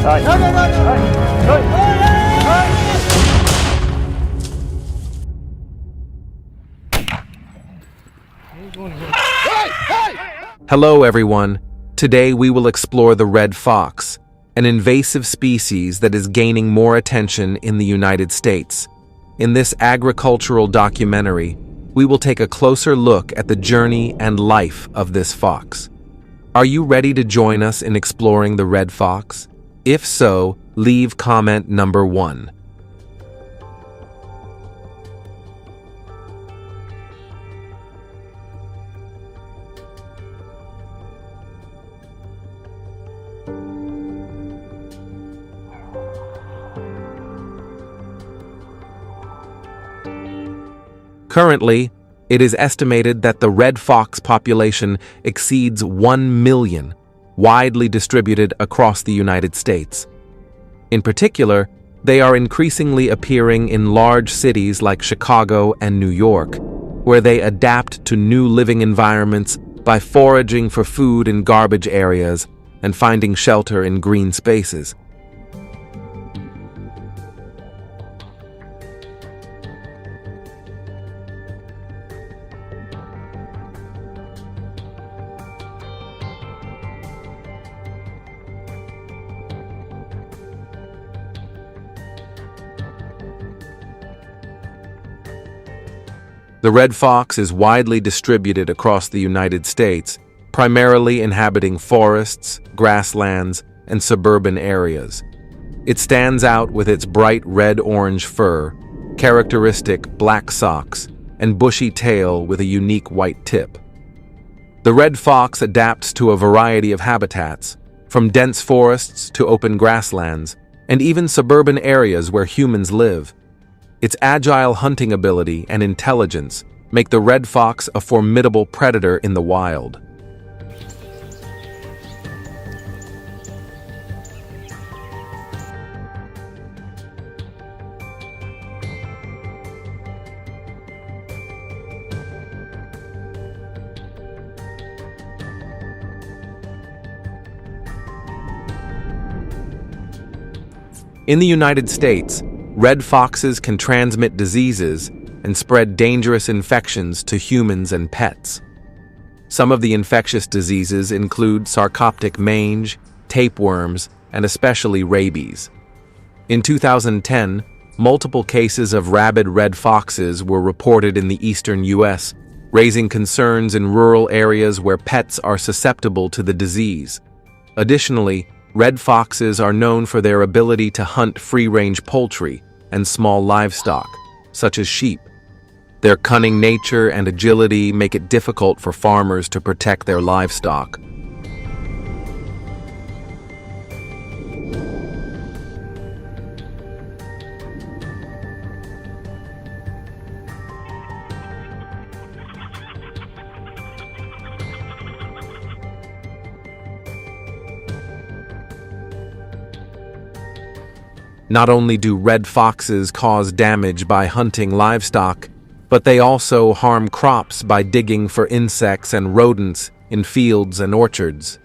Right. No, no, no, no. Right. Good. Hello everyone. Today we will explore the red fox, an invasive species that is gaining more attention in the United States. In this agricultural documentary, we will take a closer look at the journey and life of this fox. Are you ready to join us in exploring the red fox? If so, leave comment number 1. Currently, it is estimated that the red fox population exceeds 1 million, widely distributed across the United States. In particular, they are increasingly appearing in large cities like Chicago and New York, where they adapt to new living environments by foraging for food in garbage areas and finding shelter in green spaces. The red fox is widely distributed across the United States, primarily inhabiting forests, grasslands, and suburban areas. It stands out with its bright red-orange fur, characteristic black socks, and bushy tail with a unique white tip. The red fox adapts to a variety of habitats, from dense forests to open grasslands, and even suburban areas where humans live. Its agile hunting ability and intelligence make the red fox a formidable predator in the wild. In the United States, red foxes can transmit diseases and spread dangerous infections to humans and pets. Some of the infectious diseases include sarcoptic mange, tapeworms, and especially rabies. In 2010, multiple cases of rabid red foxes were reported in the eastern U.S., raising concerns in rural areas where pets are susceptible to the disease. Additionally, red foxes are known for their ability to hunt free-range poultry and small livestock, such as sheep. Their cunning nature and agility make it difficult for farmers to protect their livestock. Not only do red foxes cause damage by hunting livestock, but they also harm crops by digging for insects and rodents in fields and orchards.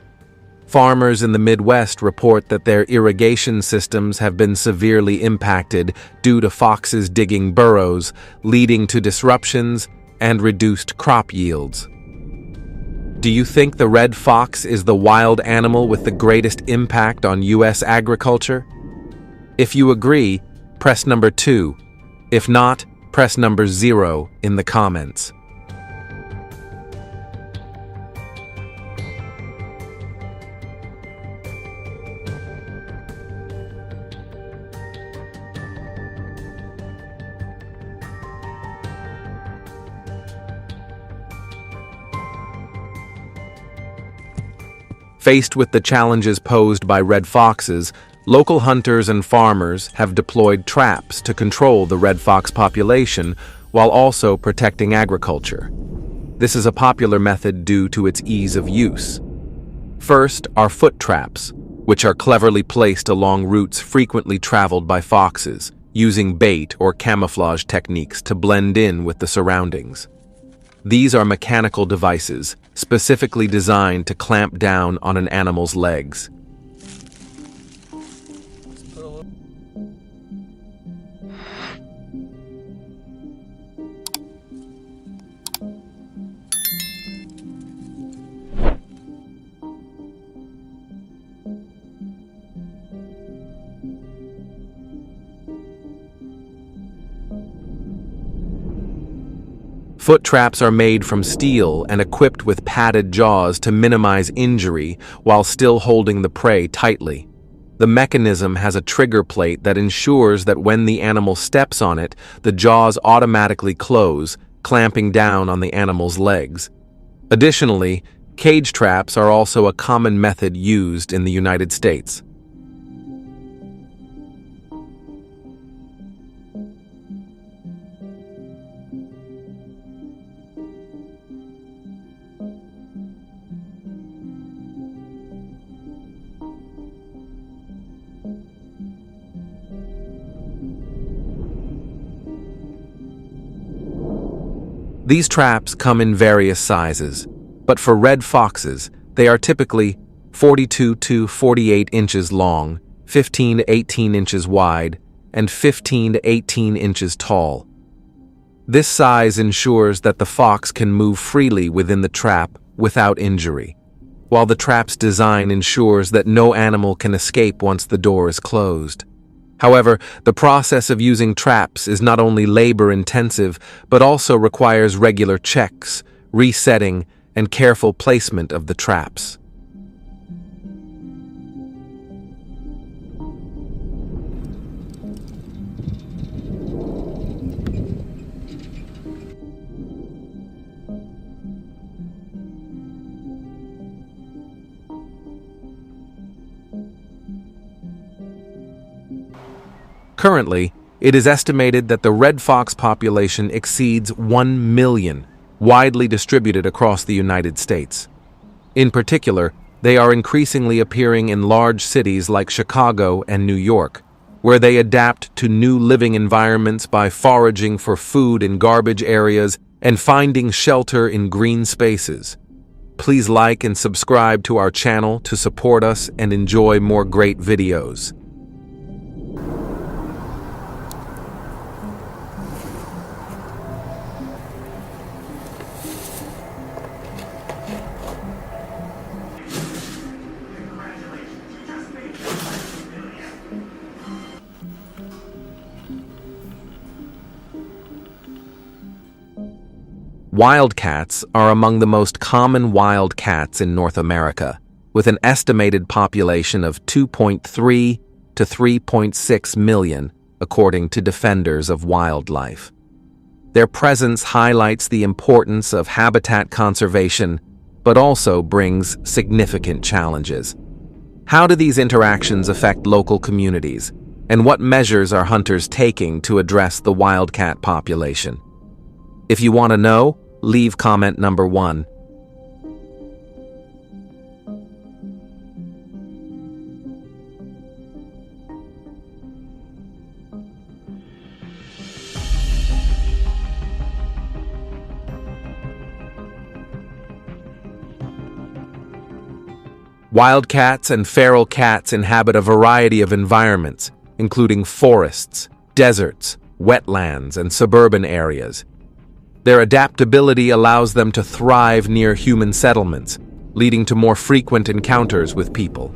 Farmers in the Midwest report that their irrigation systems have been severely impacted due to foxes digging burrows, leading to disruptions and reduced crop yields. Do you think the red fox is the wild animal with the greatest impact on U.S. agriculture? If you agree, press number 2. If not, press number 0 in the comments. Faced with the challenges posed by red foxes, local hunters and farmers have deployed traps to control the red fox population while also protecting agriculture. This is a popular method due to its ease of use. First are foot traps, which are cleverly placed along routes frequently traveled by foxes, using bait or camouflage techniques to blend in with the surroundings. These are mechanical devices, specifically designed to clamp down on an animal's legs. Foot traps are made from steel and equipped with padded jaws to minimize injury while still holding the prey tightly. The mechanism has a trigger plate that ensures that when the animal steps on it, the jaws automatically close, clamping down on the animal's legs. Additionally, cage traps are also a common method used in the United States. These traps come in various sizes, but for red foxes, they are typically 42 to 48 inches long, 15 to 18 inches wide, and 15 to 18 inches tall. This size ensures that the fox can move freely within the trap without injury, while the trap's design ensures that no animal can escape once the door is closed. However, the process of using traps is not only labor-intensive, but also requires regular checks, resetting, and careful placement of the traps. Currently, it is estimated that the red fox population exceeds 1 million, widely distributed across the United States. In particular, they are increasingly appearing in large cities like Chicago and New York, where they adapt to new living environments by foraging for food in garbage areas and finding shelter in green spaces. Please like and subscribe to our channel to support us and enjoy more great videos. Wildcats are among the most common wild cats in North America, with an estimated population of 2.3 to 3.6 million, according to Defenders of Wildlife. Their presence highlights the importance of habitat conservation, but also brings significant challenges. How do these interactions affect local communities, and what measures are hunters taking to address the wildcat population? If you want to know, leave comment number 1. Wildcats and feral cats inhabit a variety of environments, including forests, deserts, wetlands, and suburban areas. Their adaptability allows them to thrive near human settlements, leading to more frequent encounters with people.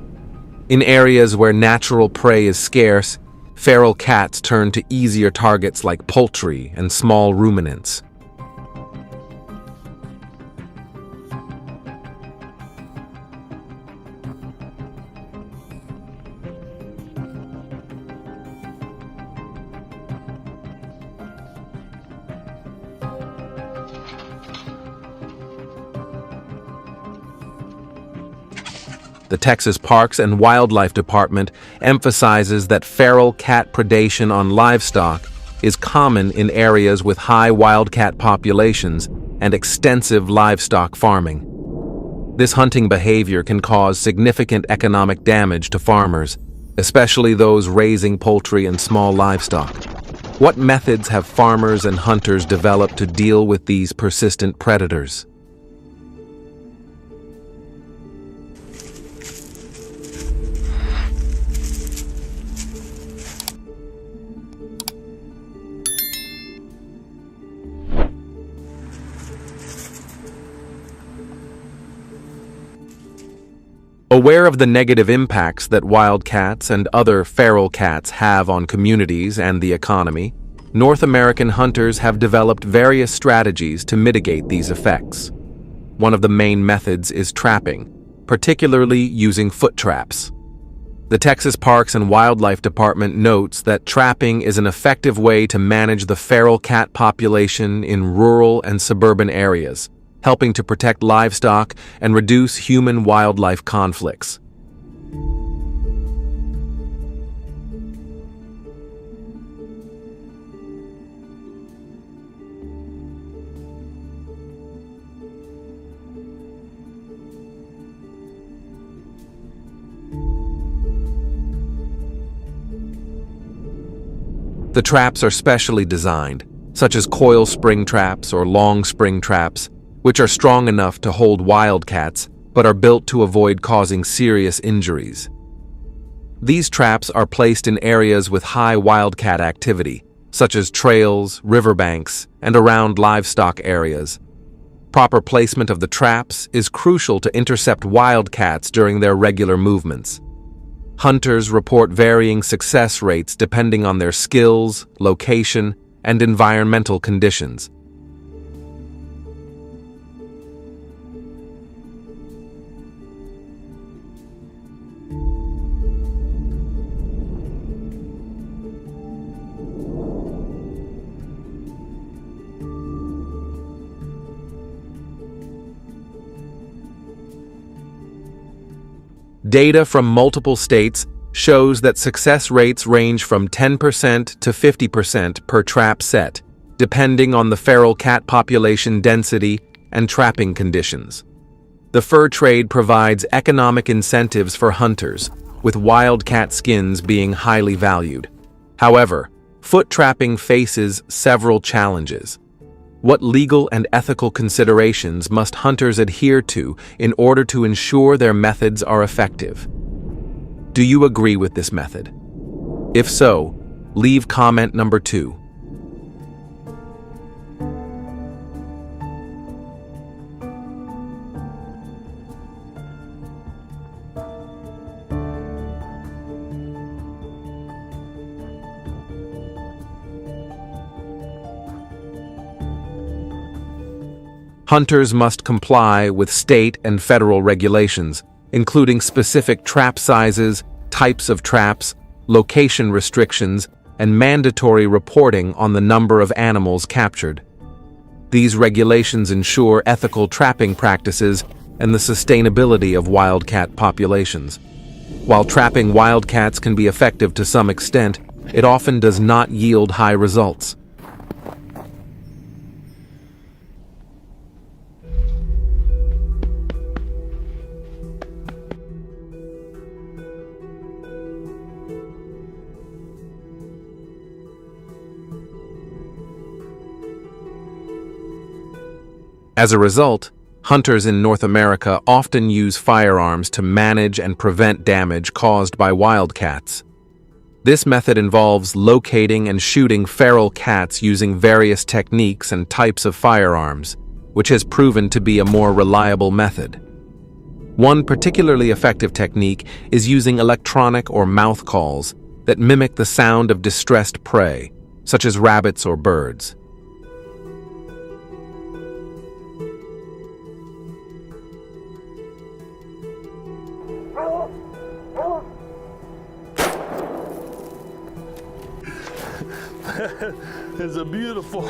In areas where natural prey is scarce, feral cats turn to easier targets like poultry and small ruminants. The Texas Parks and Wildlife Department emphasizes that feral cat predation on livestock is common in areas with high wildcat populations and extensive livestock farming. This hunting behavior can cause significant economic damage to farmers, especially those raising poultry and small livestock. What methods have farmers and hunters developed to deal with these persistent predators? Aware of the negative impacts that wildcats and other feral cats have on communities and the economy, North American hunters have developed various strategies to mitigate these effects. One of the main methods is trapping, particularly using foot traps. The Texas Parks and Wildlife Department notes that trapping is an effective way to manage the feral cat population in rural and suburban areas, helping to protect livestock and reduce human-wildlife conflicts. The traps are specially designed, such as coil spring traps or long spring traps, which are strong enough to hold wildcats but are built to avoid causing serious injuries. These traps are placed in areas with high wildcat activity, such as trails, riverbanks, and around livestock areas. Proper placement of the traps is crucial to intercept wildcats during their regular movements. Hunters report varying success rates depending on their skills, location, and environmental conditions. Data from multiple states shows that success rates range from 10% to 50% per trap set, depending on the feral cat population density and trapping conditions. The fur trade provides economic incentives for hunters, with wildcat skins being highly valued. However, foot trapping faces several challenges. What legal and ethical considerations must hunters adhere to in order to ensure their methods are effective? Do you agree with this method? If so, leave comment number 2. Hunters must comply with state and federal regulations, including specific trap sizes, types of traps, location restrictions, and mandatory reporting on the number of animals captured. These regulations ensure ethical trapping practices and the sustainability of wildcat populations. While trapping wildcats can be effective to some extent, it often does not yield high results. As a result, hunters in North America often use firearms to manage and prevent damage caused by wildcats. This method involves locating and shooting feral cats using various techniques and types of firearms, which has proven to be a more reliable method. One particularly effective technique is using electronic or mouth calls that mimic the sound of distressed prey, such as rabbits or birds. It's a beautiful...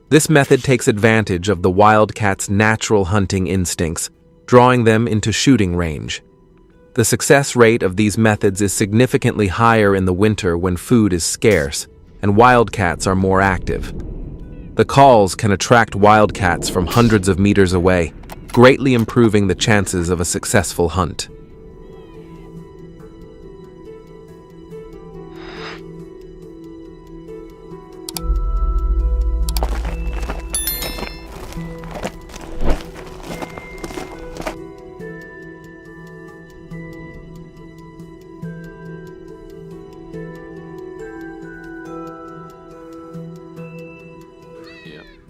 This method takes advantage of the wildcat's natural hunting instincts, drawing them into shooting range. The success rate of these methods is significantly higher in the winter when food is scarce and wildcats are more active. The calls can attract wildcats from hundreds of meters away, greatly improving the chances of a successful hunt.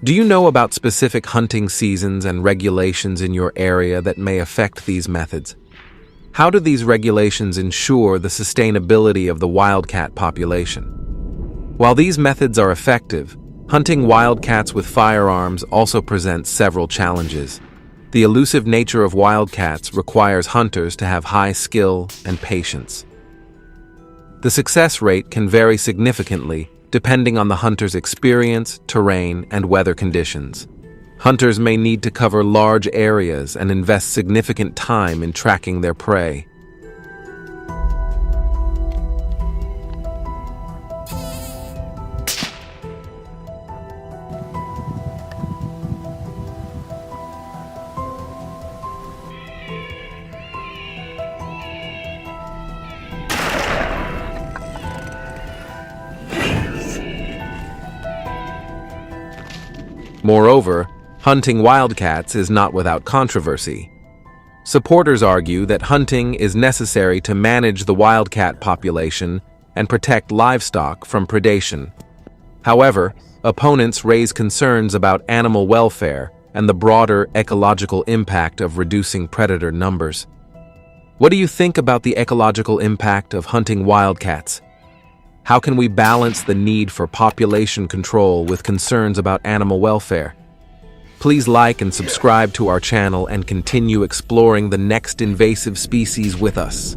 Do you know about specific hunting seasons and regulations in your area that may affect these methods? How do these regulations ensure the sustainability of the wildcat population? While these methods are effective, hunting wildcats with firearms also presents several challenges. The elusive nature of wildcats requires hunters to have high skill and patience. The success rate can vary significantly depending on the hunter's experience, terrain, and weather conditions. Hunters may need to cover large areas and invest significant time in tracking their prey. Moreover, hunting wildcats is not without controversy. Supporters argue that hunting is necessary to manage the wildcat population and protect livestock from predation. However, opponents raise concerns about animal welfare and the broader ecological impact of reducing predator numbers. What do you think about the ecological impact of hunting wildcats? How can we balance the need for population control with concerns about animal welfare? Please like and subscribe to our channel and continue exploring the next invasive species with us.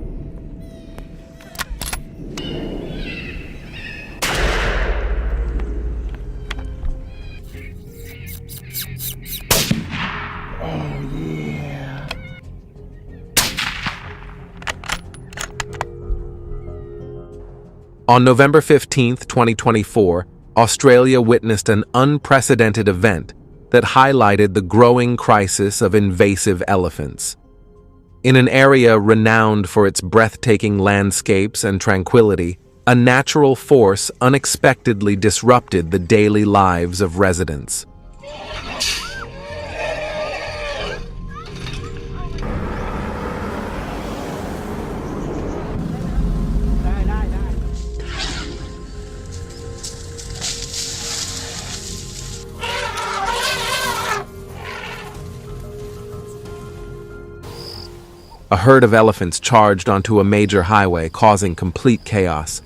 On November 15, 2024, Australia witnessed an unprecedented event that highlighted the growing crisis of invasive elephants. In an area renowned for its breathtaking landscapes and tranquility, a natural force unexpectedly disrupted the daily lives of residents. A herd of elephants charged onto a major highway, causing complete chaos.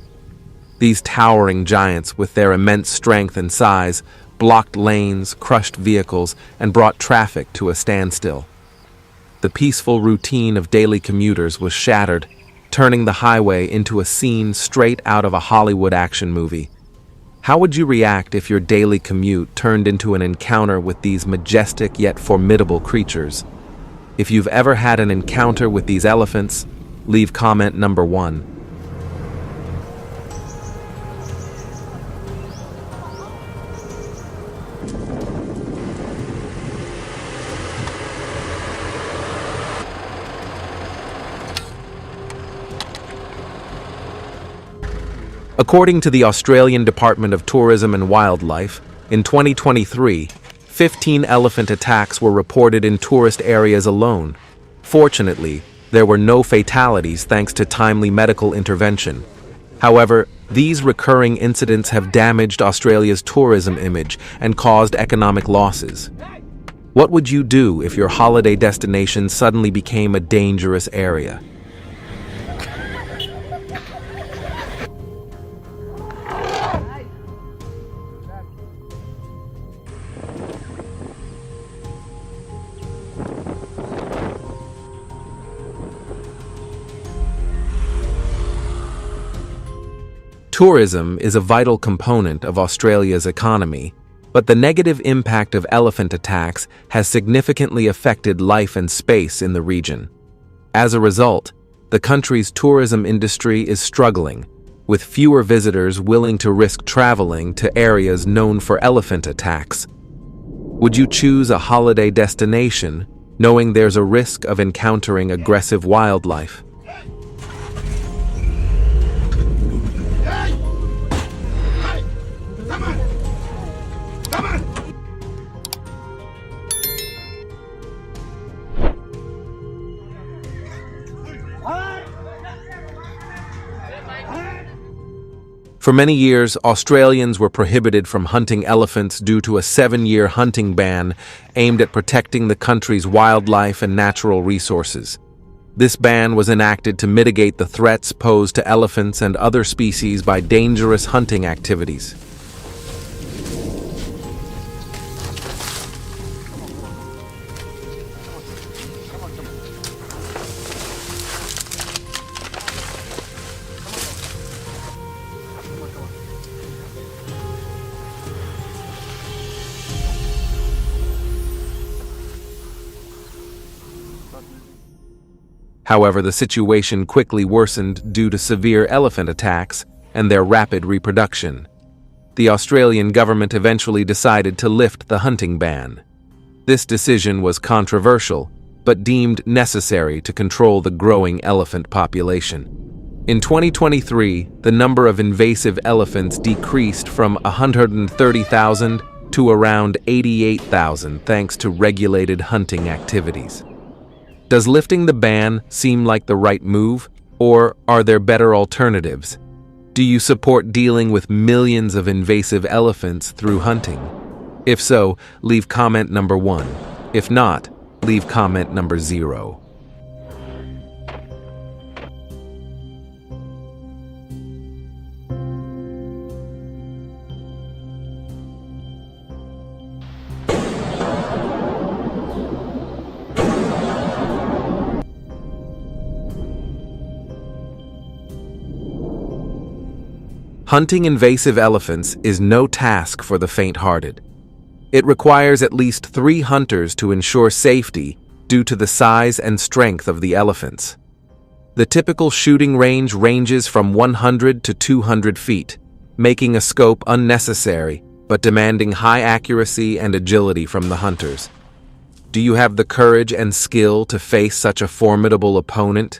These towering giants, with their immense strength and size, blocked lanes, crushed vehicles, and brought traffic to a standstill. The peaceful routine of daily commuters was shattered, turning the highway into a scene straight out of a Hollywood action movie. How would you react if your daily commute turned into an encounter with these majestic yet formidable creatures? If you've ever had an encounter with these elephants, leave comment number 1. According to the Australian Department of Tourism and Wildlife, in 2023, 15 elephant attacks were reported in tourist areas alone. Fortunately, there were no fatalities thanks to timely medical intervention. However, these recurring incidents have damaged Australia's tourism image and caused economic losses. What would you do if your holiday destination suddenly became a dangerous area? Tourism is a vital component of Australia's economy, but the negative impact of elephant attacks has significantly affected life and space in the region. As a result, the country's tourism industry is struggling, with fewer visitors willing to risk traveling to areas known for elephant attacks. Would you choose a holiday destination knowing there's a risk of encountering aggressive wildlife? For many years, Australians were prohibited from hunting elephants due to a 7-year hunting ban aimed at protecting the country's wildlife and natural resources. This ban was enacted to mitigate the threats posed to elephants and other species by dangerous hunting activities. However, the situation quickly worsened due to severe elephant attacks and their rapid reproduction. The Australian government eventually decided to lift the hunting ban. This decision was controversial, but deemed necessary to control the growing elephant population. In 2023, the number of invasive elephants decreased from 130,000 to around 88,000 thanks to regulated hunting activities. Does lifting the ban seem like the right move, or are there better alternatives? Do you support dealing with millions of invasive elephants through hunting? If so, leave comment number 1. If not, leave comment number 0. Hunting invasive elephants is no task for the faint-hearted. It requires at least 3 hunters to ensure safety due to the size and strength of the elephants. The typical shooting range ranges from 100 to 200 feet, making a scope unnecessary but demanding high accuracy and agility from the hunters. Do you have the courage and skill to face such a formidable opponent?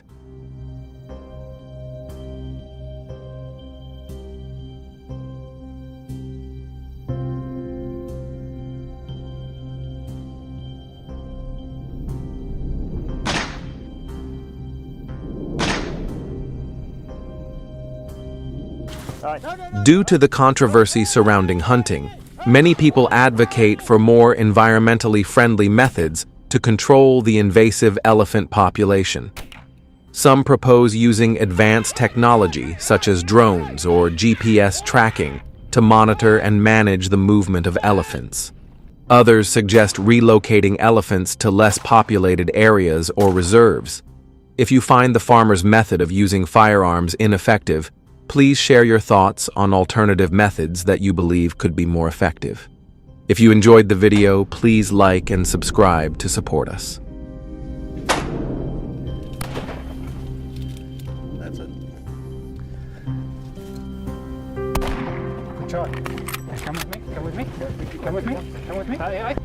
Due to the controversy surrounding hunting, many people advocate for more environmentally friendly methods to control the invasive elephant population. Some propose using advanced technology such as drones or GPS tracking to monitor and manage the movement of elephants. Others suggest relocating elephants to less populated areas or reserves. If you find the farmer's method of using firearms ineffective, please share your thoughts on alternative methods that you believe could be more effective. If you enjoyed the video, please like and subscribe to support us. That's it. Good shot. Come with me, come with me, come with me, come with me. Aye, aye.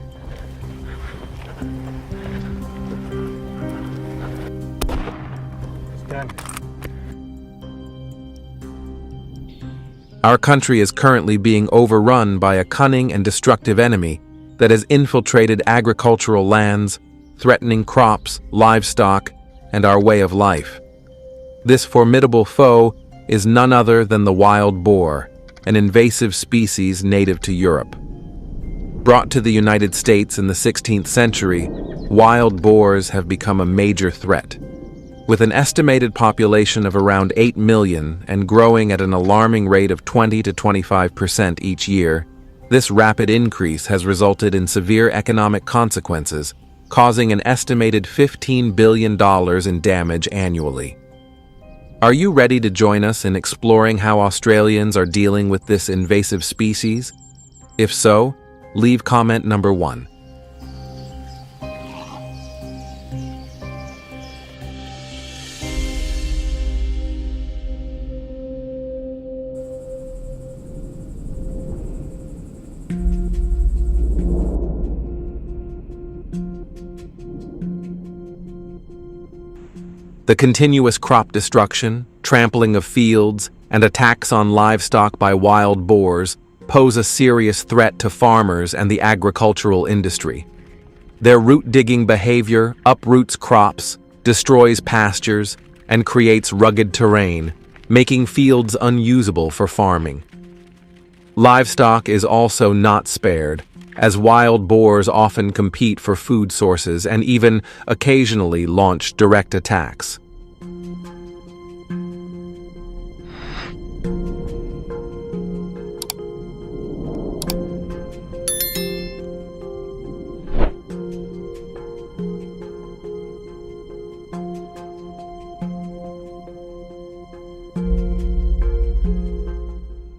It's done. Our country is currently being overrun by a cunning and destructive enemy that has infiltrated agricultural lands, threatening crops, livestock, and our way of life. This formidable foe is none other than the wild boar, an invasive species native to Europe. Brought to the United States in the 16th century, wild boars have become a major threat. With an estimated population of around 8 million and growing at an alarming rate of 20 to 25% each year, this rapid increase has resulted in severe economic consequences, causing an estimated $15 billion in damage annually. Are you ready to join us in exploring how Australians are dealing with this invasive species? If so, leave comment number 1. The continuous crop destruction, trampling of fields, and attacks on livestock by wild boars pose a serious threat to farmers and the agricultural industry. Their root-digging behavior uproots crops, destroys pastures, and creates rugged terrain, making fields unusable for farming. Livestock is also not spared, as wild boars often compete for food sources and even occasionally launch direct attacks.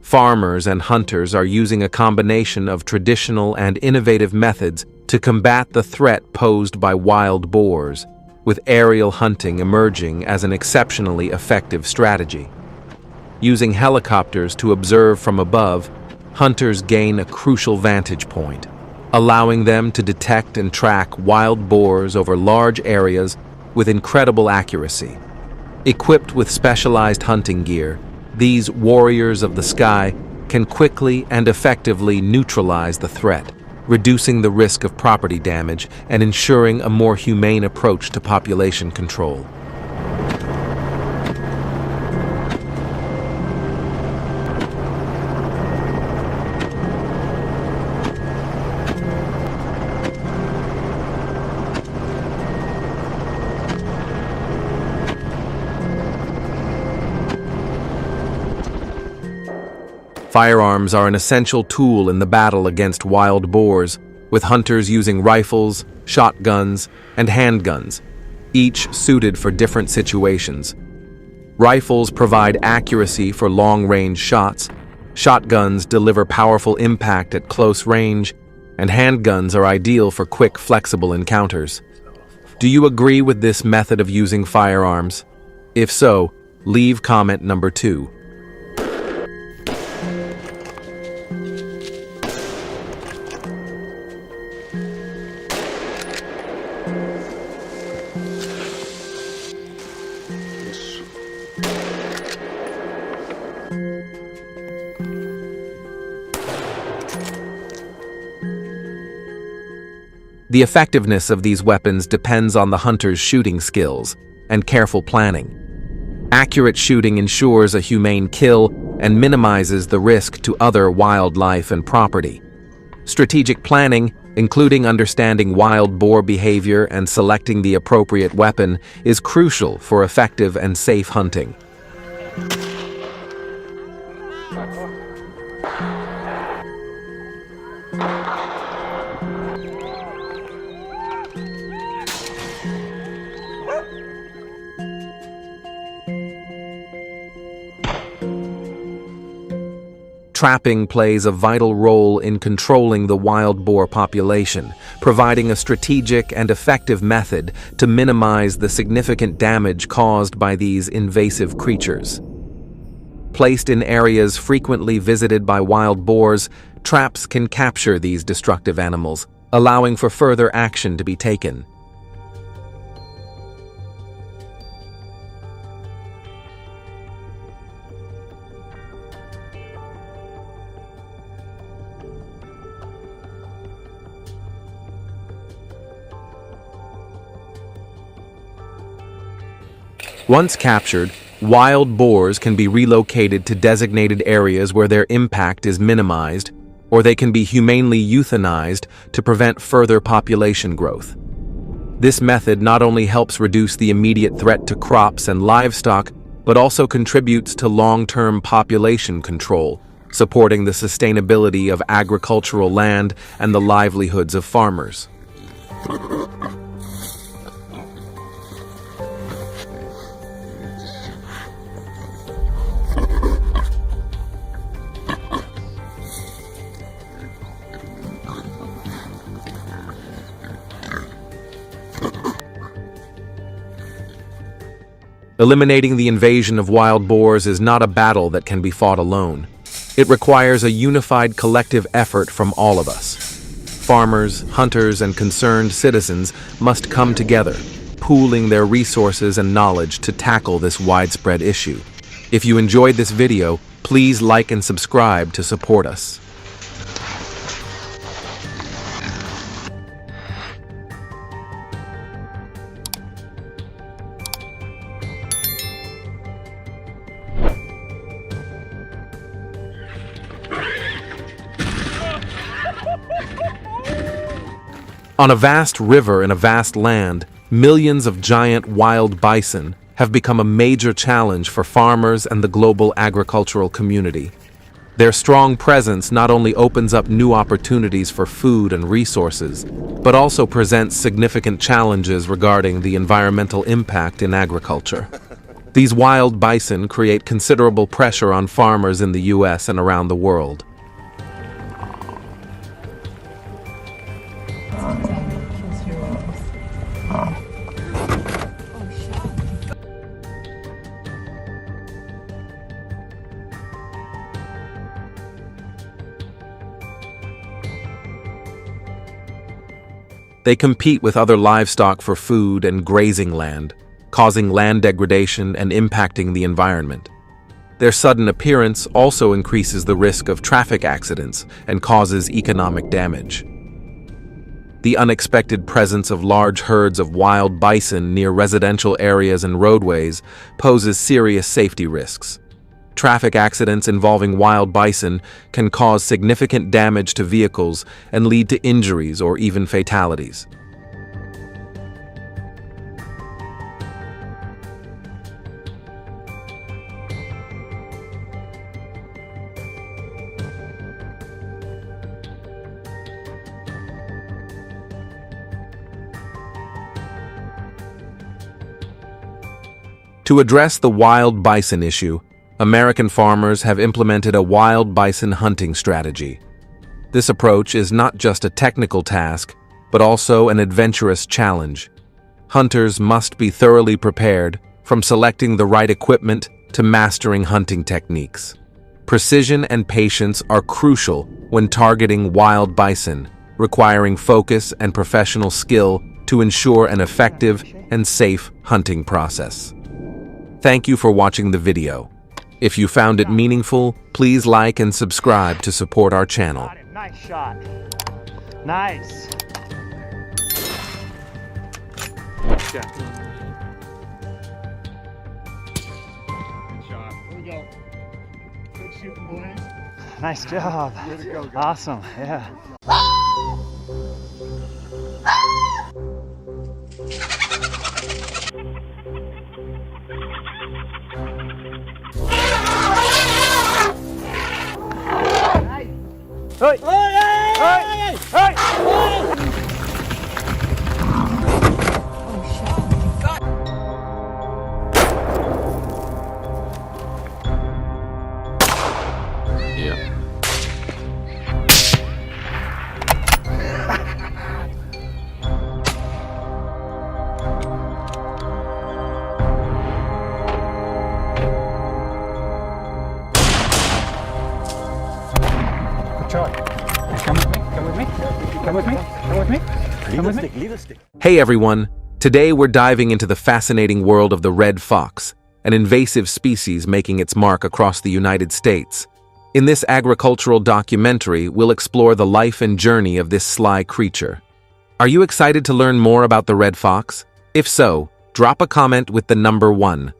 Farmers and hunters are using a combination of traditional and innovative methods to combat the threat posed by wild boars, with aerial hunting emerging as an exceptionally effective strategy. Using helicopters to observe from above, hunters gain a crucial vantage point, allowing them to detect and track wild boars over large areas with incredible accuracy. Equipped with specialized hunting gear, these warriors of the sky can quickly and effectively neutralize the threat, reducing the risk of property damage and ensuring a more humane approach to population control. Firearms are an essential tool in the battle against wild boars, with hunters using rifles, shotguns, and handguns, each suited for different situations. Rifles provide accuracy for long-range shots, shotguns deliver powerful impact at close range, and handguns are ideal for quick, flexible encounters. Do you agree with this method of using firearms? If so, leave comment number 2. The effectiveness of these weapons depends on the hunter's shooting skills and careful planning. Accurate shooting ensures a humane kill and minimizes the risk to other wildlife and property. Strategic planning, including understanding wild boar behavior and selecting the appropriate weapon, is crucial for effective and safe hunting. Trapping plays a vital role in controlling the wild boar population, providing a strategic and effective method to minimize the significant damage caused by these invasive creatures. Placed in areas frequently visited by wild boars, traps can capture these destructive animals, allowing for further action to be taken. Once captured, wild boars can be relocated to designated areas where their impact is minimized, or they can be humanely euthanized to prevent further population growth. This method not only helps reduce the immediate threat to crops and livestock, but also contributes to long-term population control, supporting the sustainability of agricultural land and the livelihoods of farmers. Eliminating the invasion of wild boars is not a battle that can be fought alone. It requires a unified collective effort from all of us. Farmers, hunters, and concerned citizens must come together, pooling their resources and knowledge to tackle this widespread issue. If you enjoyed this video, please like and subscribe to support us. Ha ha ha! On a vast river in a vast land, millions of giant wild bison have become a major challenge for farmers and the global agricultural community. Their strong presence not only opens up new opportunities for food and resources, but also presents significant challenges regarding the environmental impact in agriculture. These wild bison create considerable pressure on farmers in the US and around the world. They compete with other livestock for food and grazing land, causing land degradation and impacting the environment. Their sudden appearance also increases the risk of traffic accidents and causes economic damage. The unexpected presence of large herds of wild bison near residential areas and roadways poses serious safety risks. Traffic accidents involving wild bison can cause significant damage to vehicles and lead to injuries or even fatalities. To address the wild bison issue, American farmers have implemented a wild bison hunting strategy. This approach is not just a technical task, but also an adventurous challenge. Hunters must be thoroughly prepared, from selecting the right equipment to mastering hunting techniques. Precision and patience are crucial when targeting wild bison, requiring focus and professional skill to ensure an effective and safe hunting process. Thank you for watching the video. If you found it meaningful, please like and subscribe to support our channel. Nice shot. Nice. Good shot. Here we go. Good shooting, boys. Nice job. Way to go, guys. Awesome. Yeah. Hey! Hey! Hey! Hey! Come with me, come with me, come with me, come with me, come with me. Leave the stick. Hey everyone, today we're diving into the fascinating world of the red fox, an invasive species making its mark across the United States. In this agricultural documentary, we'll explore the life and journey of this sly creature. Are you excited to learn more about the red fox? If so, drop a comment with the number 1.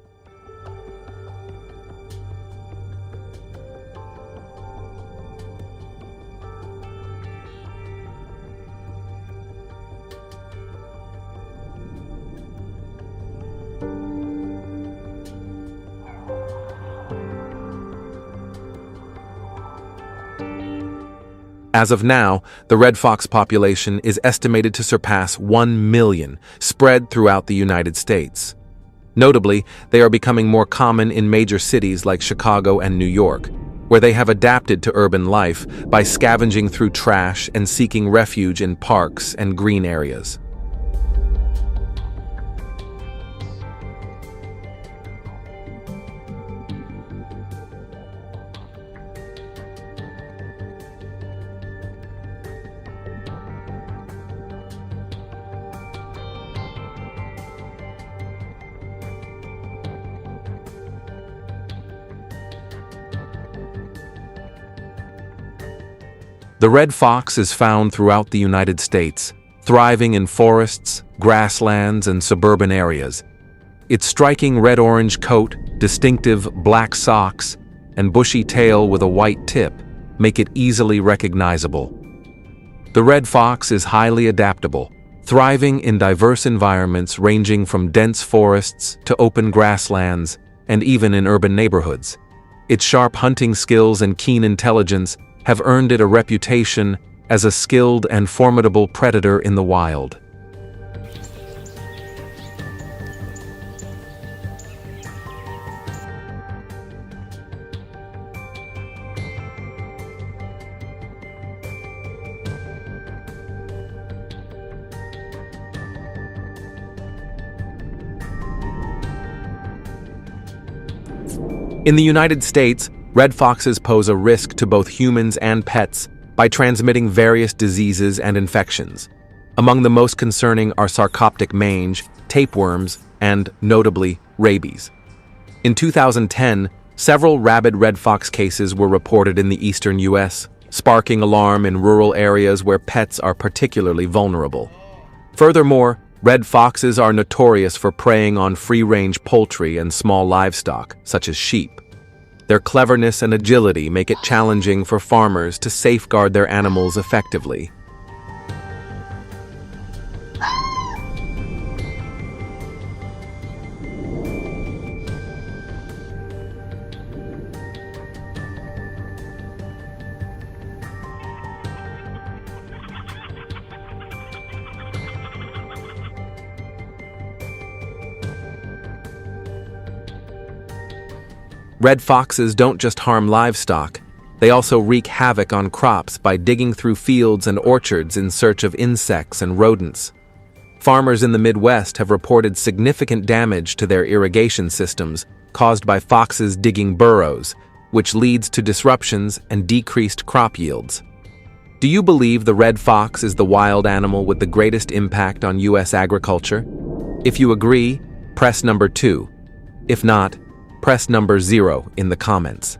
As of now, the red fox population is estimated to surpass 1 million, spread throughout the United States. Notably, they are becoming more common in major cities like Chicago and New York, where they have adapted to urban life by scavenging through trash and seeking refuge in parks and green areas. The red fox is found throughout the United States, thriving in forests, grasslands, and suburban areas. Its striking red-orange coat, distinctive black socks, and bushy tail with a white tip make it easily recognizable. The red fox is highly adaptable, thriving in diverse environments ranging from dense forests to open grasslands, and even in urban neighborhoods. Its sharp hunting skills and keen intelligence have earned it a reputation as a skilled and formidable predator in the wild. In the United States, red foxes pose a risk to both humans and pets by transmitting various diseases and infections. Among the most concerning are sarcoptic mange, tapeworms, and, notably, rabies. In 2010, several rabid red fox cases were reported in the eastern U.S., sparking alarm in rural areas where pets are particularly vulnerable. Furthermore, red foxes are notorious for preying on free-range poultry and small livestock, such as sheep. Their cleverness and agility make it challenging for farmers to safeguard their animals effectively. Red foxes don't just harm livestock, they also wreak havoc on crops by digging through fields and orchards in search of insects and rodents. Farmers in the Midwest have reported significant damage to their irrigation systems caused by foxes digging burrows, which leads to disruptions and decreased crop yields. Do you believe the red fox is the wild animal with the greatest impact on U.S. agriculture? If you agree, press number 2. If not, press number 0 in the comments.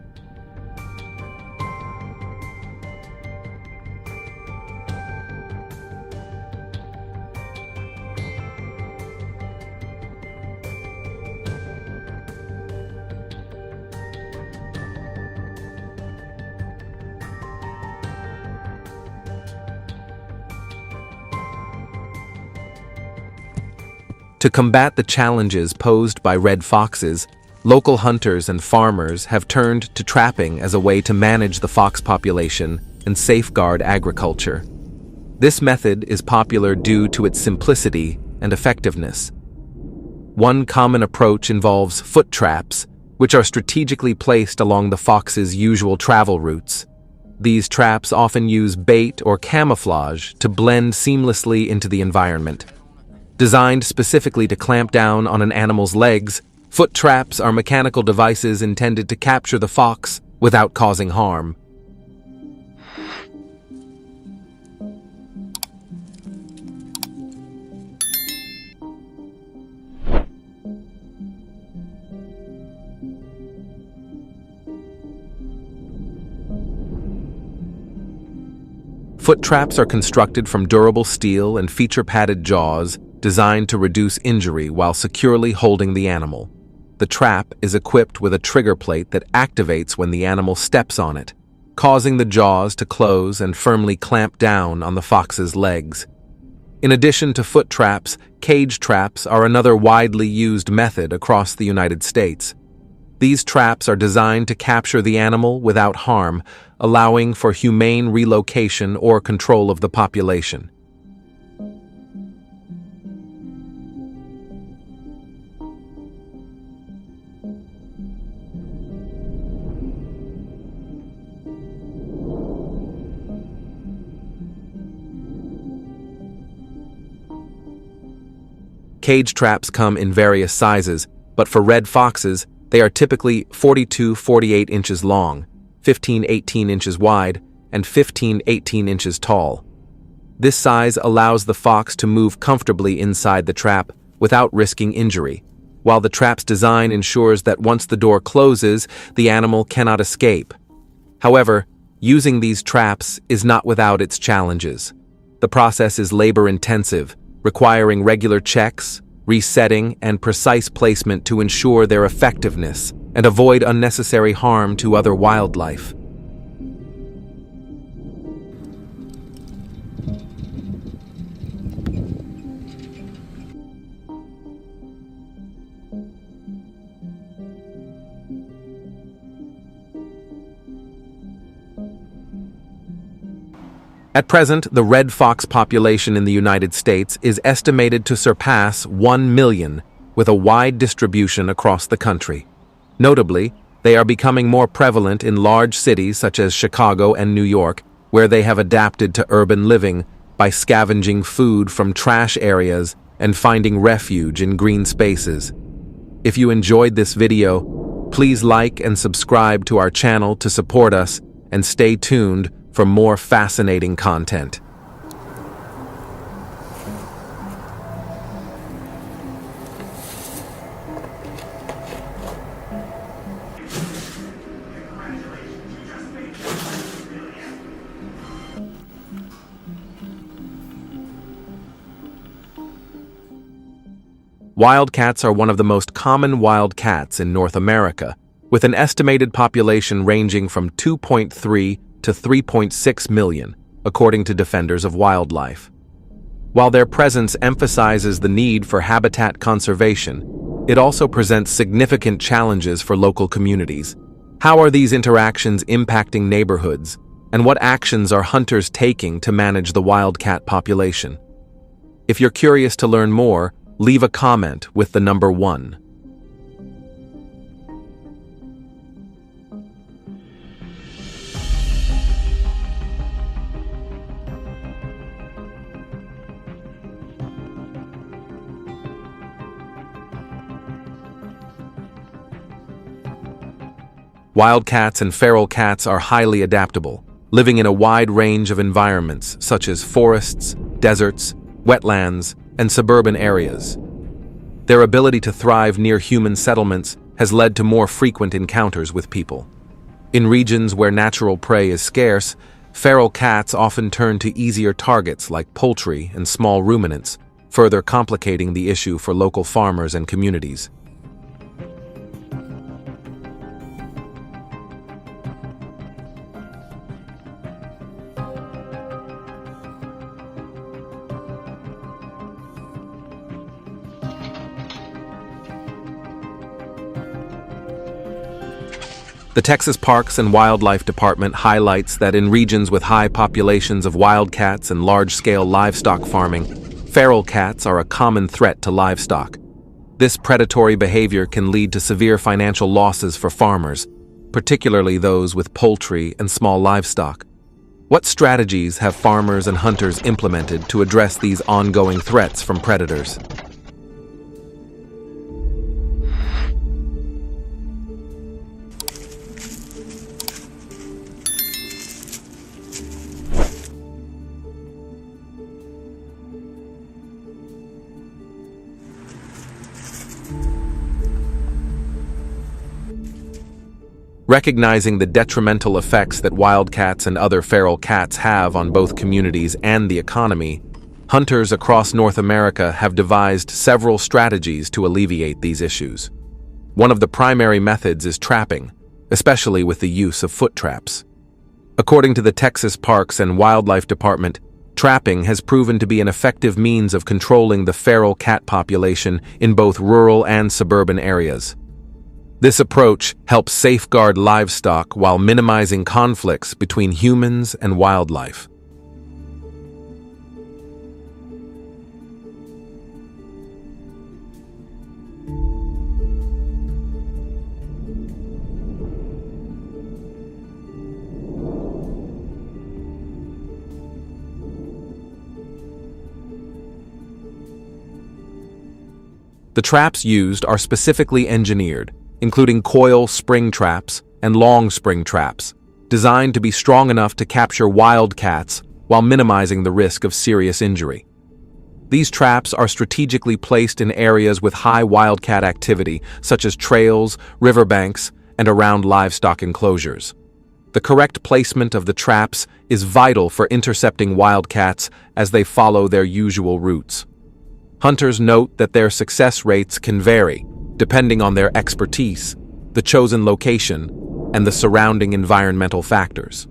To combat the challenges posed by red foxes, local hunters and farmers have turned to trapping as a way to manage the fox population and safeguard agriculture. This method is popular due to its simplicity and effectiveness. One common approach involves foot traps, which are strategically placed along the fox's usual travel routes. These traps often use bait or camouflage to blend seamlessly into the environment. Designed specifically to clamp down on an animal's legs, foot traps are mechanical devices intended to capture the fox without causing harm. Foot traps are constructed from durable steel and feature padded jaws designed to reduce injury while securely holding the animal. The trap is equipped with a trigger plate that activates when the animal steps on it, causing the jaws to close and firmly clamp down on the fox's legs. In addition to foot traps, cage traps are another widely used method across the United States. These traps are designed to capture the animal without harm, allowing for humane relocation or control of the population. Cage traps come in various sizes, but for red foxes, they are typically 42-48 inches long, 15-18 inches wide, and 15-18 inches tall. This size allows the fox to move comfortably inside the trap without risking injury, while the trap's design ensures that once the door closes, the animal cannot escape. However, using these traps is not without its challenges. The process is labor-intensive, requiring regular checks, resetting, and precise placement to ensure their effectiveness and avoid unnecessary harm to other wildlife. At present, the red fox population in the United States is estimated to surpass 1 million, with a wide distribution across the country. Notably, they are becoming more prevalent in large cities such as Chicago and New York, where they have adapted to urban living by scavenging food from trash areas and finding refuge in green spaces. If you enjoyed this video, please like and subscribe to our channel to support us, and stay tuned for more fascinating content. Wildcats are one of the most common wild cats in North America, with an estimated population ranging from 2.3 to 3.6 million, according to Defenders of Wildlife. While their presence emphasizes the need for habitat conservation, it also presents significant challenges for local communities. How are these interactions impacting neighborhoods, and what actions are hunters taking to manage the wildcat population? If you're curious to learn more, leave a comment with the number 1. Wildcats and feral cats are highly adaptable, living in a wide range of environments such as forests, deserts, wetlands, and suburban areas. Their ability to thrive near human settlements has led to more frequent encounters with people. In regions where natural prey is scarce, feral cats often turn to easier targets like poultry and small ruminants, further complicating the issue for local farmers and communities. The Texas Parks and Wildlife Department highlights that in regions with high populations of wildcats and large-scale livestock farming, feral cats are a common threat to livestock. This predatory behavior can lead to severe financial losses for farmers, particularly those with poultry and small livestock. What strategies have farmers and hunters implemented to address these ongoing threats from predators? Recognizing the detrimental effects that wildcats and other feral cats have on both communities and the economy, hunters across North America have devised several strategies to alleviate these issues. One of the primary methods is trapping, especially with the use of foot traps. According to the Texas Parks and Wildlife Department, trapping has proven to be an effective means of controlling the feral cat population in both rural and suburban areas. This approach helps safeguard livestock while minimizing conflicts between humans and wildlife. The traps used are specifically engineered, including coil spring traps and long spring traps, designed to be strong enough to capture wildcats while minimizing the risk of serious injury. These traps are strategically placed in areas with high wildcat activity, such as trails, riverbanks, and around livestock enclosures. The correct placement of the traps is vital for intercepting wildcats as they follow their usual routes. Hunters note that their success rates can vary, depending on their expertise, the chosen location, and the surrounding environmental factors.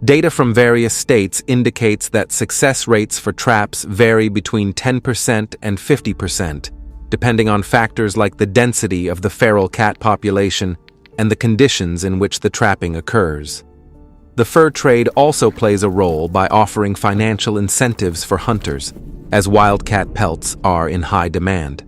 Data from various states indicates that success rates for traps vary between 10% and 50%, depending on factors like the density of the feral cat population and the conditions in which the trapping occurs. The fur trade also plays a role by offering financial incentives for hunters, as wildcat pelts are in high demand.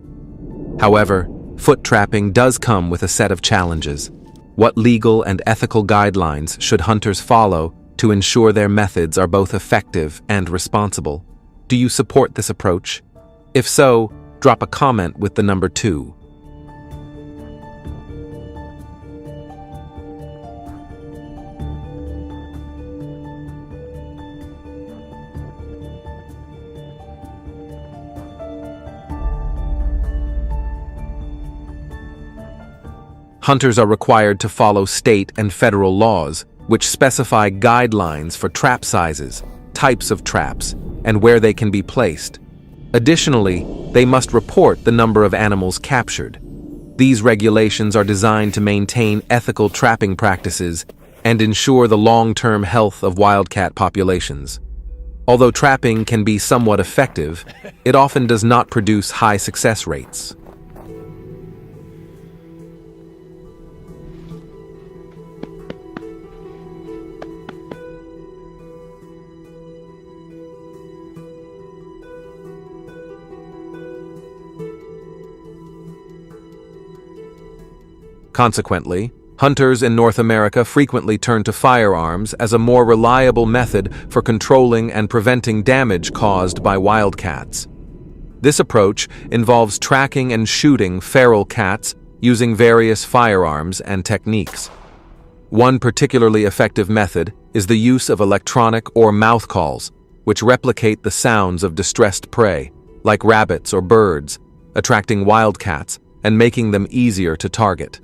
However, foot trapping does come with a set of challenges. What legal and ethical guidelines should hunters follow to ensure their methods are both effective and responsible? Do you support this approach? If so, drop a comment with the number 2. Hunters are required to follow state and federal laws, which specify guidelines for trap sizes, types of traps, and where they can be placed. Additionally, they must report the number of animals captured. These regulations are designed to maintain ethical trapping practices and ensure the long-term health of wildcat populations. Although trapping can be somewhat effective, it often does not produce high success rates. Consequently, hunters in North America frequently turn to firearms as a more reliable method for controlling and preventing damage caused by wildcats. This approach involves tracking and shooting feral cats using various firearms and techniques. One particularly effective method is the use of electronic or mouth calls, which replicate the sounds of distressed prey, like rabbits or birds, attracting wildcats and making them easier to target.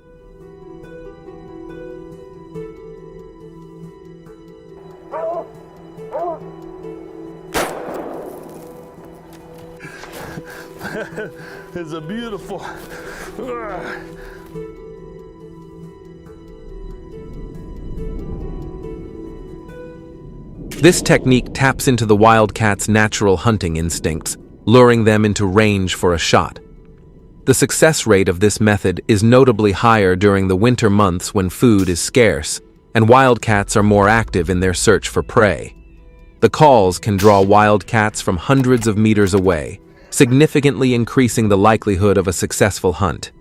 It's a beautiful. This technique taps into the wildcat's natural hunting instincts, luring them into range for a shot. The success rate of this method is notably higher during the winter months when food is scarce, and wildcats are more active in their search for prey. The calls can draw wildcats from hundreds of meters away, significantly increasing the likelihood of a successful hunt.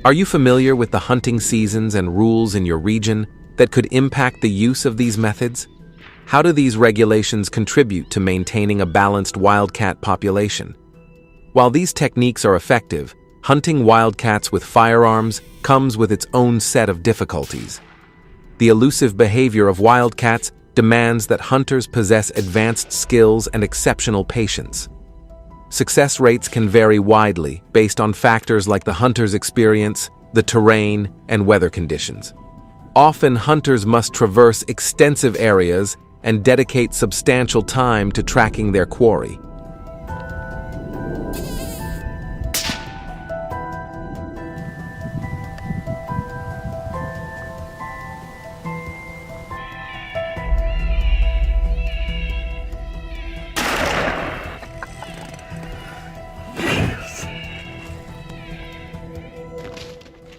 Are you familiar with the hunting seasons and rules in your region that could impact the use of these methods? How do these regulations contribute to maintaining a balanced wildcat population? While these techniques are effective, hunting wildcats with firearms comes with its own set of difficulties. The elusive behavior of wildcats demands that hunters possess advanced skills and exceptional patience. Success rates can vary widely based on factors like the hunter's experience, the terrain, and weather conditions. Often, hunters must traverse extensive areas and dedicate substantial time to tracking their quarry.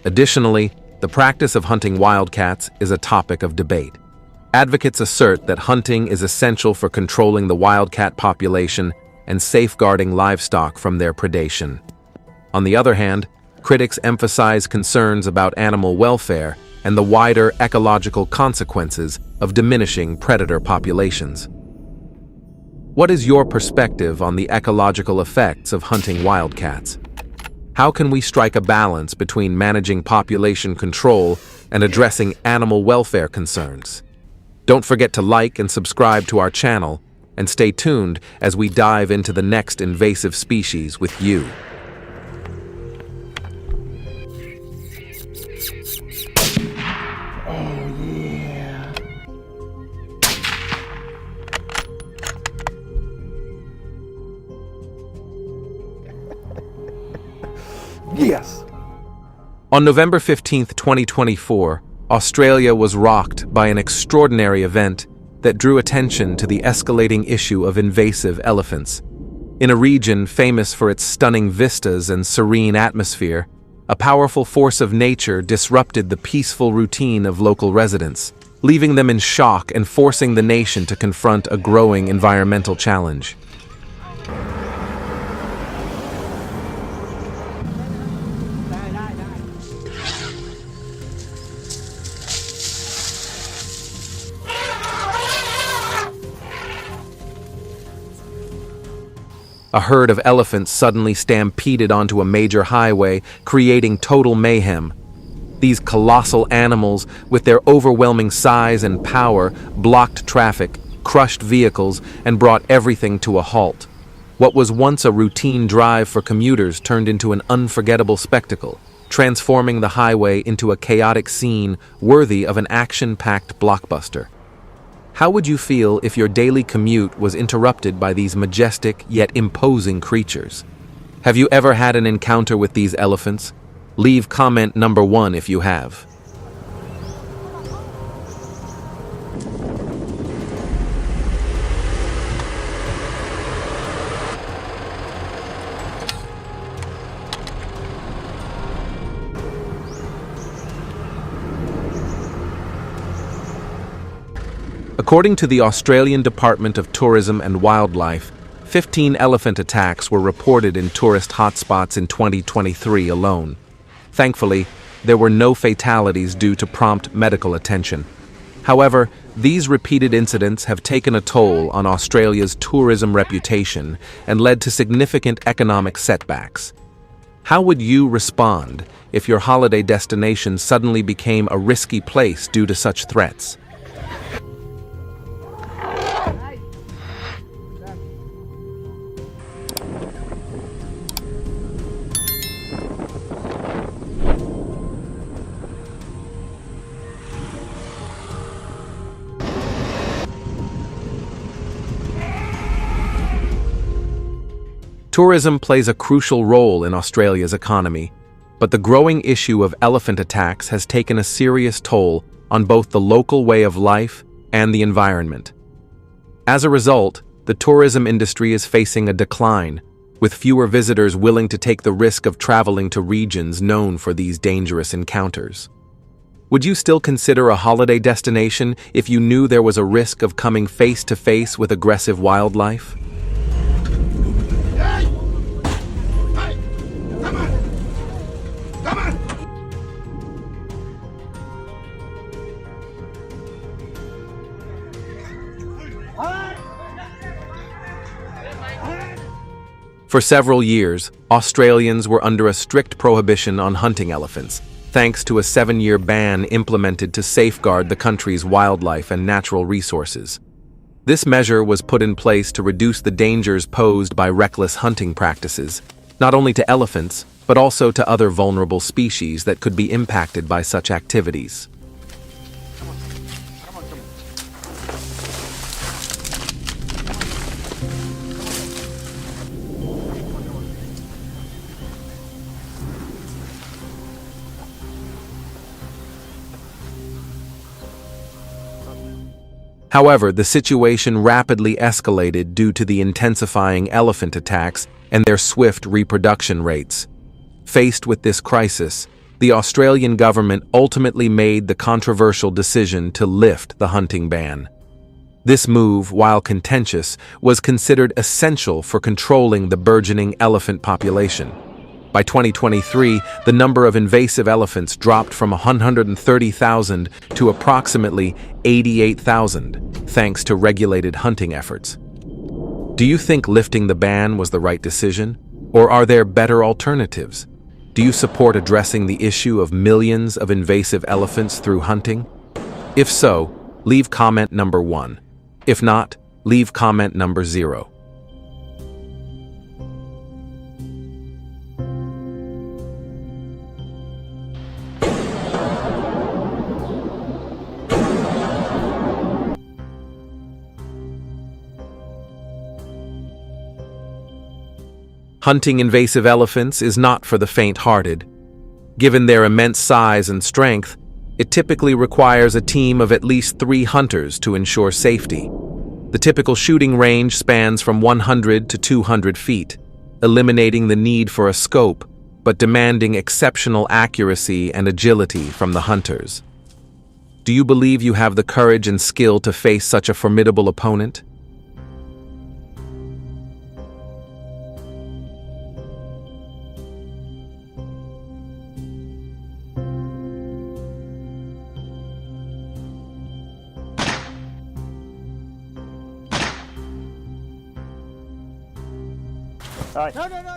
Additionally, the practice of hunting wildcats is a topic of debate. Advocates assert that hunting is essential for controlling the wildcat population and safeguarding livestock from their predation. On the other hand, critics emphasize concerns about animal welfare and the wider ecological consequences of diminishing predator populations. What is your perspective on the ecological effects of hunting wildcats? How can we strike a balance between managing population control and addressing animal welfare concerns? Don't forget to like and subscribe to our channel, and stay tuned as we dive into the next invasive species with you. Yes. On November 15, 2024, Australia was rocked by an extraordinary event that drew attention to the escalating issue of invasive elephants. In a region famous for its stunning vistas and serene atmosphere, a powerful force of nature disrupted the peaceful routine of local residents, leaving them in shock and forcing the nation to confront a growing environmental challenge. A herd of elephants suddenly stampeded onto a major highway, creating total mayhem. These colossal animals, with their overwhelming size and power, blocked traffic, crushed vehicles, and brought everything to a halt. What was once a routine drive for commuters turned into an unforgettable spectacle, transforming the highway into a chaotic scene worthy of an action-packed blockbuster. How would you feel if your daily commute was interrupted by these majestic yet imposing creatures? Have you ever had an encounter with these elephants? Leave comment number 1 if you have. According to the Australian Department of Tourism and Wildlife, 15 elephant attacks were reported in tourist hotspots in 2023 alone. Thankfully, there were no fatalities due to prompt medical attention. However, these repeated incidents have taken a toll on Australia's tourism reputation and led to significant economic setbacks. How would you respond if your holiday destination suddenly became a risky place due to such threats? Tourism plays a crucial role in Australia's economy, but the growing issue of elephant attacks has taken a serious toll on both the local way of life and the environment. As a result, the tourism industry is facing a decline, with fewer visitors willing to take the risk of traveling to regions known for these dangerous encounters. Would you still consider a holiday destination if you knew there was a risk of coming face to face with aggressive wildlife? For several years, Australians were under a strict prohibition on hunting elephants, thanks to a 7-year ban implemented to safeguard the country's wildlife and natural resources. This measure was put in place to reduce the dangers posed by reckless hunting practices, not only to elephants, but also to other vulnerable species that could be impacted by such activities. However, the situation rapidly escalated due to the intensifying elephant attacks and their swift reproduction rates. Faced with this crisis, the Australian government ultimately made the controversial decision to lift the hunting ban. This move, while contentious, was considered essential for controlling the burgeoning elephant population. By 2023, the number of invasive elephants dropped from 130,000 to approximately 88,000, thanks to regulated hunting efforts. Do you think lifting the ban was the right decision, or are there better alternatives? Do you support addressing the issue of millions of invasive elephants through hunting? If so, leave comment number 1. If not, leave comment number 0. Hunting invasive elephants is not for the faint-hearted. Given their immense size and strength, it typically requires a team of at least 3 hunters to ensure safety. The typical shooting range spans from 100 to 200 feet, eliminating the need for a scope, but demanding exceptional accuracy and agility from the hunters. Do you believe you have the courage and skill to face such a formidable opponent?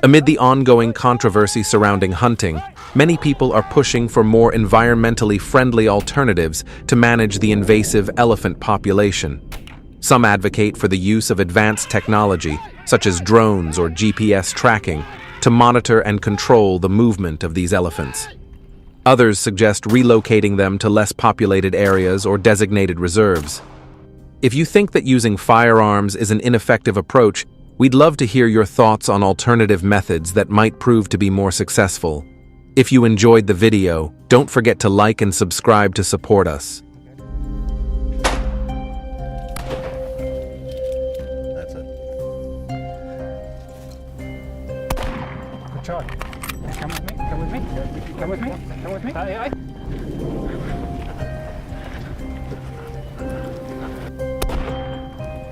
Amid the ongoing controversy surrounding hunting, many people are pushing for more environmentally friendly alternatives to manage the invasive elephant population. Some advocate for the use of advanced technology, such as drones or GPS tracking, to monitor and control the movement of these elephants. Others suggest relocating them to less populated areas or designated reserves. If you think that using firearms is an ineffective approach, we'd love to hear your thoughts on alternative methods that might prove to be more successful. If you enjoyed the video, don't forget to like and subscribe to support us. That's it. Good shot. Come with me, come with me, come with me, come with me. Aye, aye.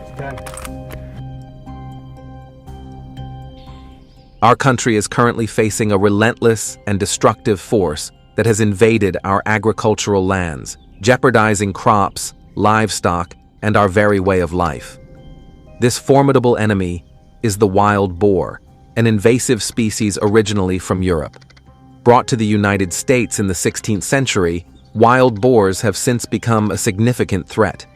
It's done. Our country is currently facing a relentless and destructive force that has invaded our agricultural lands, jeopardizing crops, livestock, and our very way of life. This formidable enemy is the wild boar, an invasive species originally from Europe. Brought to the United States in the 16th century, wild boars have since become a significant threat.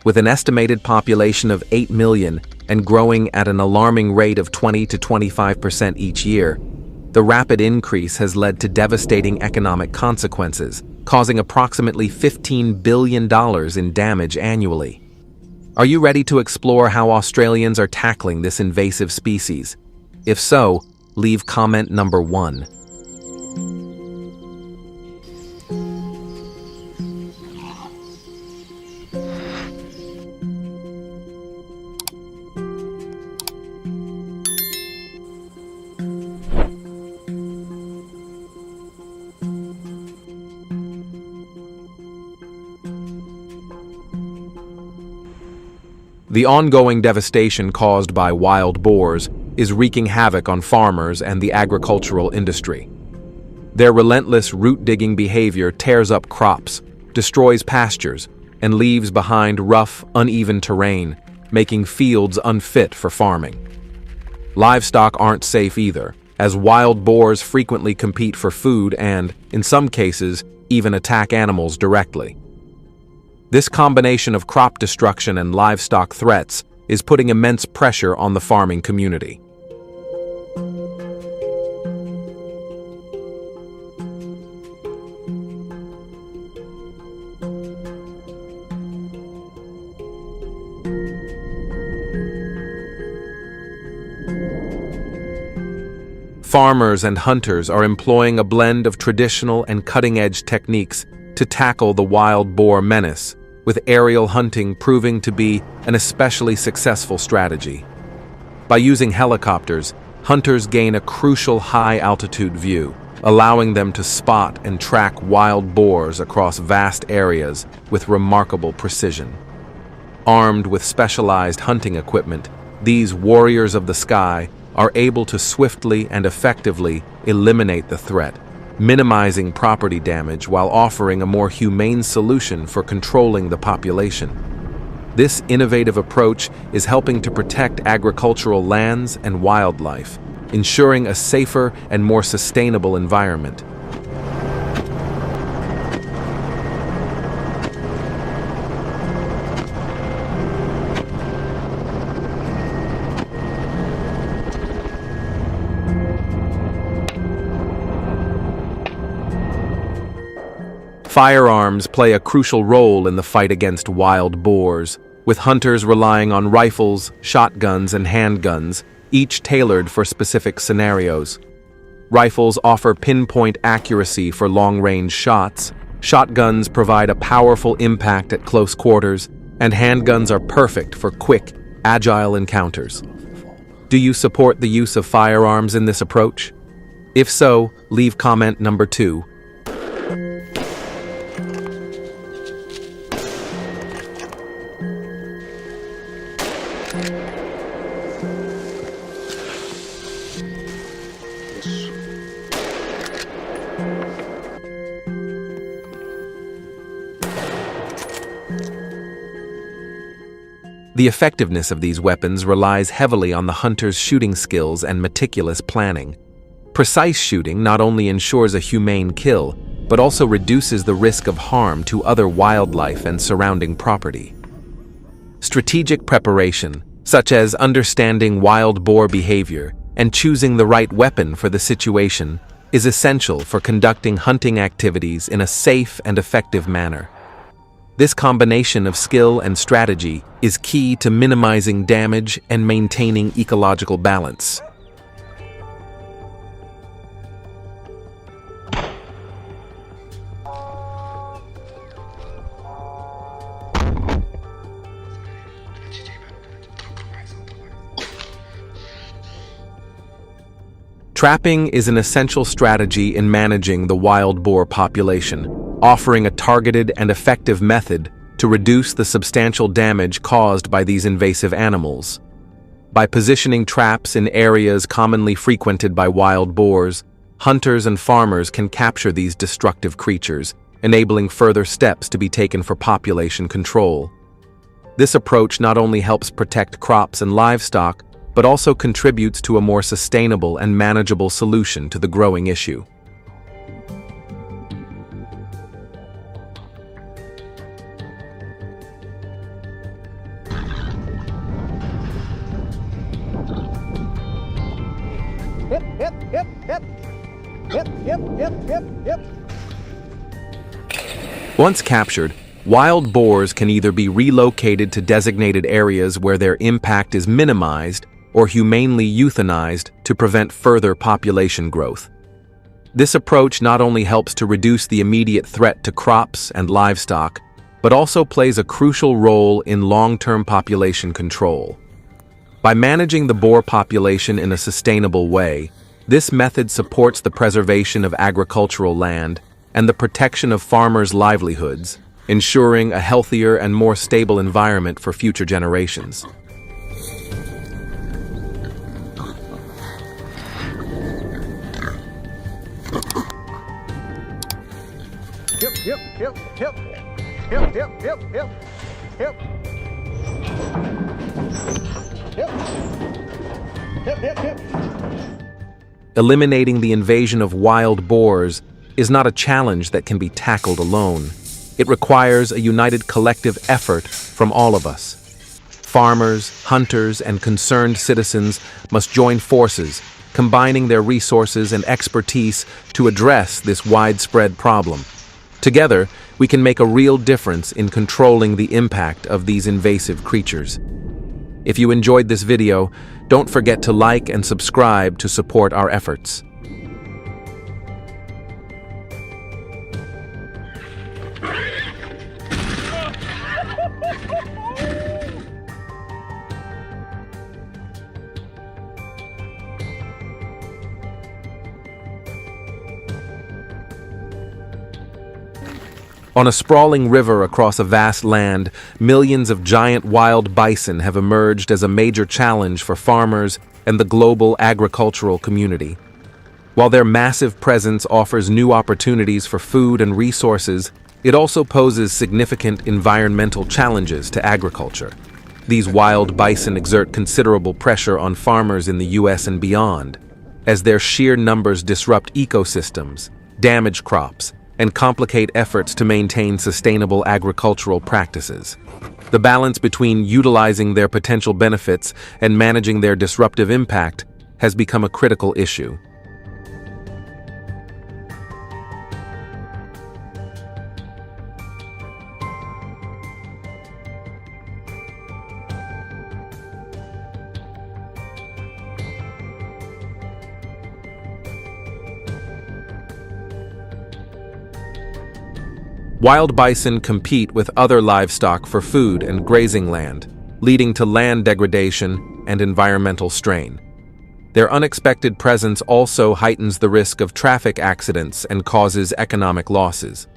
With an estimated population of 8 million and growing at an alarming rate of 20 to 25% each year, the rapid increase has led to devastating economic consequences, causing approximately $15 billion in damage annually. Are you ready to explore how Australians are tackling this invasive species? If so, leave comment number 1. The ongoing devastation caused by wild boars is wreaking havoc on farmers and the agricultural industry. Their relentless root-digging behavior tears up crops, destroys pastures, and leaves behind rough, uneven terrain, making fields unfit for farming. Livestock aren't safe either, as wild boars frequently compete for food and, in some cases, even attack animals directly. This combination of crop destruction and livestock threats is putting immense pressure on the farming community. Farmers and hunters are employing a blend of traditional and cutting-edge techniques to tackle the wild boar menace, with aerial hunting proving to be an especially successful strategy. By using helicopters, hunters gain a crucial high-altitude view, allowing them to spot and track wild boars across vast areas with remarkable precision. Armed with specialized hunting equipment, these warriors of the sky are able to swiftly and effectively eliminate the threat, minimizing property damage while offering a more humane solution for controlling the population. This innovative approach is helping to protect agricultural lands and wildlife, ensuring a safer and more sustainable environment. Firearms play a crucial role in the fight against wild boars, with hunters relying on rifles, shotguns, and handguns each tailored for specific scenarios. Rifles offer pinpoint accuracy for long-range shots, shotguns provide a powerful impact at close quarters, and handguns are perfect for quick, agile encounters. Do you support the use of firearms in this approach? If so, leave comment number 2. The effectiveness of these weapons relies heavily on the hunter's shooting skills and meticulous planning. Precise shooting not only ensures a humane kill, but also reduces the risk of harm to other wildlife and surrounding property. Strategic preparation, such as understanding wild boar behavior and choosing the right weapon for the situation, is essential for conducting hunting activities in a safe and effective manner. This combination of skill and strategy is key to minimizing damage and maintaining ecological balance. Trapping is an essential strategy in managing the wild boar population, offering a targeted and effective method to reduce the substantial damage caused by these invasive animals. By positioning traps in areas commonly frequented by wild boars, hunters and farmers can capture these destructive creatures, enabling further steps to be taken for population control. This approach not only helps protect crops and livestock, but also contributes to a more sustainable and manageable solution to the growing issue. Once captured, wild boars can either be relocated to designated areas where their impact is minimized or humanely euthanized to prevent further population growth. This approach not only helps to reduce the immediate threat to crops and livestock, but also plays a crucial role in long-term population control. By managing the boar population in a sustainable way, this method supports the preservation of agricultural land and the protection of farmers' livelihoods, ensuring a healthier and more stable environment for future generations. Eliminating the invasion of wild boars is not a challenge that can be tackled alone. It requires a united collective effort from all of us. Farmers, hunters, and concerned citizens must join forces, combining their resources and expertise to address this widespread problem. Together, we can make a real difference in controlling the impact of these invasive creatures. If you enjoyed this video, don't forget to like and subscribe to support our efforts. On a sprawling river across a vast land, millions of giant wild bison have emerged as a major challenge for farmers and the global agricultural community. While their massive presence offers new opportunities for food and resources, it also poses significant environmental challenges to agriculture. These wild bison exert considerable pressure on farmers in the US and beyond, as their sheer numbers disrupt ecosystems, damage crops, and complicate efforts to maintain sustainable agricultural practices. The balance between utilizing their potential benefits and managing their disruptive impact has become a critical issue. Wild bison compete with other livestock for food and grazing land, leading to land degradation and environmental strain. Their unexpected presence also heightens the risk of traffic accidents and causes economic losses.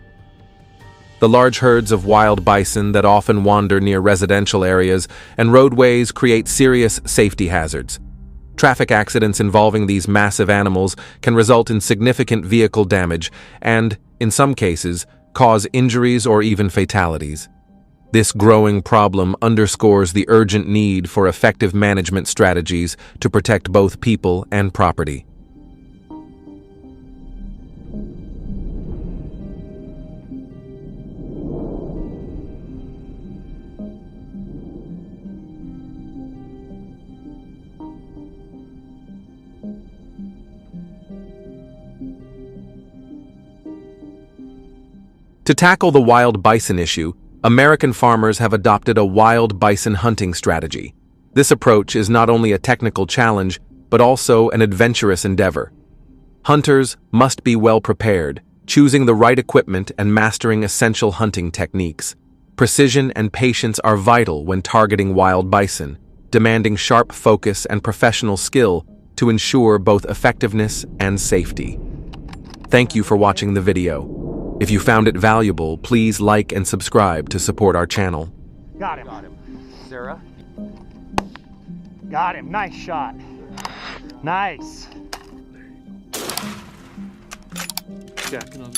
The large herds of wild bison that often wander near residential areas and roadways create serious safety hazards. Traffic accidents involving these massive animals can result in significant vehicle damage and, in some cases, cause injuries or even fatalities. This growing problem underscores the urgent need for effective management strategies to protect both people and property. To tackle the wild bison issue, American farmers have adopted a wild bison hunting strategy. This approach is not only a technical challenge, but also an adventurous endeavor. Hunters must be well prepared, choosing the right equipment and mastering essential hunting techniques. Precision and patience are vital when targeting wild bison, demanding sharp focus and professional skill to ensure both effectiveness and safety. Thank you for watching the video. If you found it valuable, please like and subscribe to support our channel. Got him. Sarah. Got him. Nice shot. Nice. Jacking on.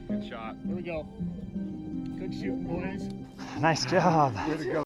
Good shot. Here we go. Good shooting, boys. Nice job. Way to go.